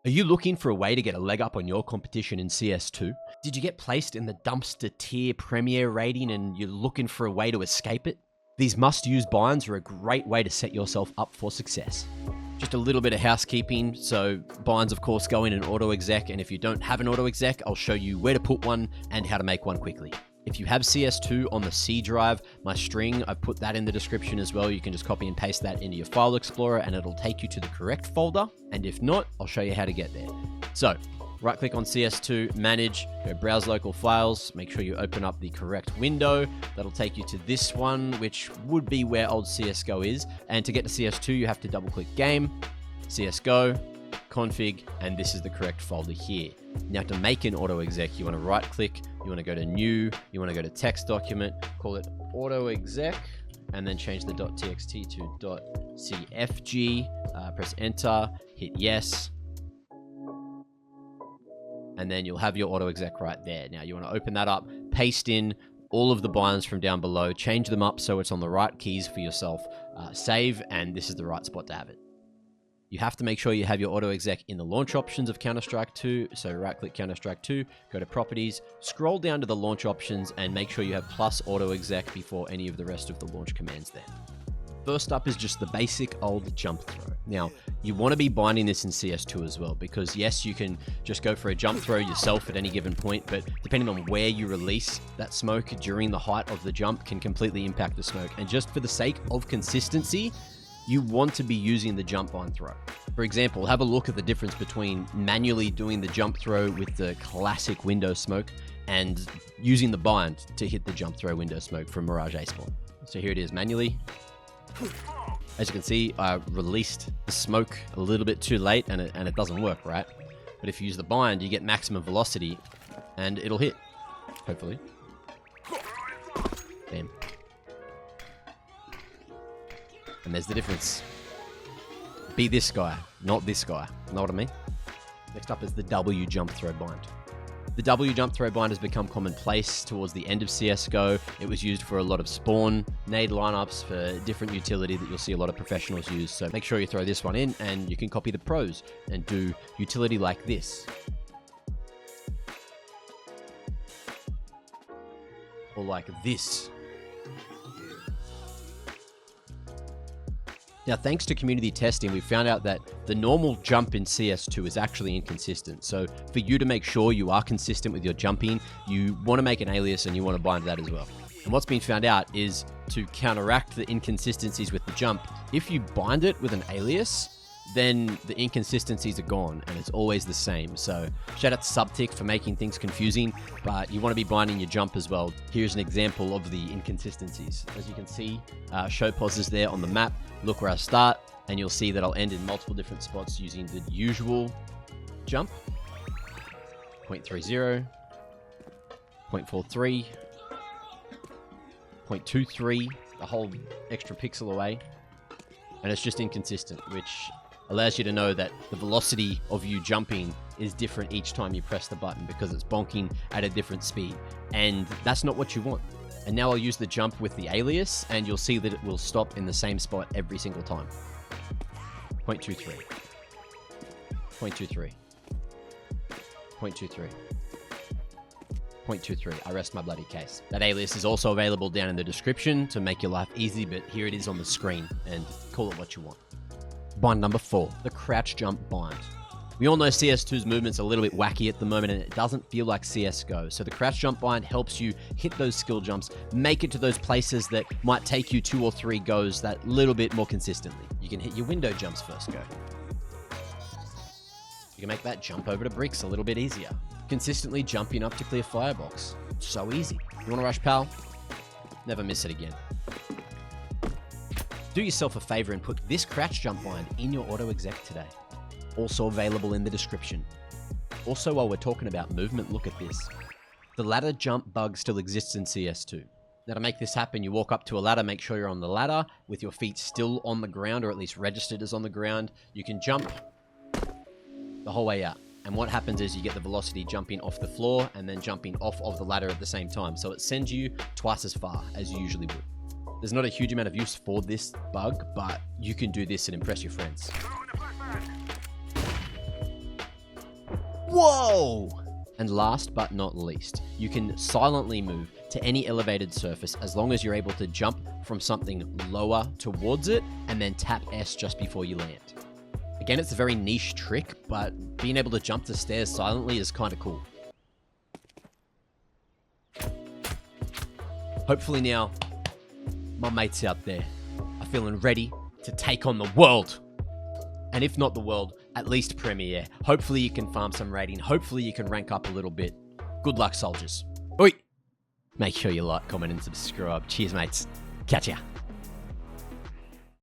Are you looking for a way to get a leg up on your competition in CS2? Did you get placed in the dumpster tier premier rating and you're looking for a way to escape it? These must-use binds are a great way to set yourself up for success. Just a little bit of housekeeping. So binds, of course, go in an auto-exec, and if you don't have an auto-exec, I'll show you where to put one and how to make one quickly. If you have CS2 on the C drive, my string, I've put that in the description as well. You can just copy and paste that into your file explorer and it'll take you to the correct folder. And if not, I'll show you how to get there. So right click on CS2, manage, go browse local files, make sure you open up the correct window. That'll take you to this one, which would be where old CSGO is. And to get to CS2, you have to double click game, CSGO, config, and this is the correct folder here. Now to make an auto exec, you want to right click, you want to go to new, you want to go to text document, call it auto exec, and then change the .txt to .cfg, press enter, hit yes, and then you'll have your auto exec right there. Now you want to open that up, paste in all of the binds from down below, change them up so it's on the right keys for yourself, save, and this is the right spot to have it. You have to make sure you have your auto exec in the launch options of Counter-Strike 2. So right click Counter-Strike 2, go to properties, scroll down to the launch options and make sure you have plus auto exec before any of the rest of the launch commands there. First up is just the basic old jump throw. Now, you want to be binding this in CS2 as well, because yes, you can just go for a jump throw yourself at any given point, but depending on where you release that smoke during the height of the jump can completely impact the smoke. And just for the sake of consistency, you want to be using the jump bind throw. For example, have a look at the difference between manually doing the jump throw with the classic window smoke and using the bind to hit the jump throw window smoke from Mirage A spawn. So here it is manually. As you can see, I released the smoke a little bit too late and it doesn't work, right? But if you use the bind, you get maximum velocity and it'll hit, hopefully. Bam. And there's the difference. Be this guy, not this guy. Know what I mean? Next up is the W jump throw bind. The W jump throw bind has become commonplace towards the end of CSGO. It was used for a lot of spawn, nade lineups for different utility that you'll see a lot of professionals use. So make sure you throw this one in and you can copy the pros and do utility like this. Or like this. Now, thanks to community testing, we found out that the normal jump in CS2 is actually inconsistent. So for you to make sure you are consistent with your jumping, you want to make an alias and you want to bind that as well. And what's been found out is to counteract the inconsistencies with the jump, if you bind it with an alias, then the inconsistencies are gone and it's always the same. So shout out to Subtic for making things confusing, but you want to be binding your jump as well. Here's an example of the inconsistencies. As you can see, show pauses there on the map. Look where I start and you'll see that I'll end in multiple different spots using the usual jump. 0.30, 0.43, 0.23, a whole extra pixel away. And it's just inconsistent, which allows you to know that the velocity of you jumping is different each time you press the button because it's bonking at a different speed. And that's not what you want. And now I'll use the jump with the alias and you'll see that it will stop in the same spot every single time. 0.23. 0.23. 0.23. 0.23. I rest my bloody case. That alias is also available down in the description to make your life easy, but here it is on the screen and call it what you want. Bind number 4, the crouch jump bind. We all know CS2's movement's a little bit wacky at the moment and it doesn't feel like CSGO. So the crouch jump bind helps you hit those skill jumps, make it to those places that might take you 2 or 3 goes that little bit more consistently. You can hit your window jumps first go. You can make that jump over to bricks a little bit easier. Consistently jumping up to clear firebox. So easy. You want to rush, pal? Never miss it again. Do yourself a favor and put this crouch jump bind in your auto exec today. Also available in the description. Also, while we're talking about movement, look at this. The ladder jump bug still exists in CS2. Now to make this happen, you walk up to a ladder, make sure you're on the ladder with your feet still on the ground or at least registered as on the ground. You can jump the whole way out. And what happens is you get the velocity jumping off the floor and then jumping off of the ladder at the same time. So it sends you twice as far as you usually would. There's not a huge amount of use for this bug, but you can do this and impress your friends. Whoa! And last but not least, you can silently move to any elevated surface as long as you're able to jump from something lower towards it and then tap S just before you land. Again, it's a very niche trick, but being able to jump to stairs silently is kind of cool. Hopefully now, my mates out there are feeling ready to take on the world. And if not the world, at least Premiere. Hopefully you can farm some rating. Hopefully you can rank up a little bit. Good luck, soldiers. Oi! Make sure you like, comment, and subscribe. Cheers, mates. Catch ya.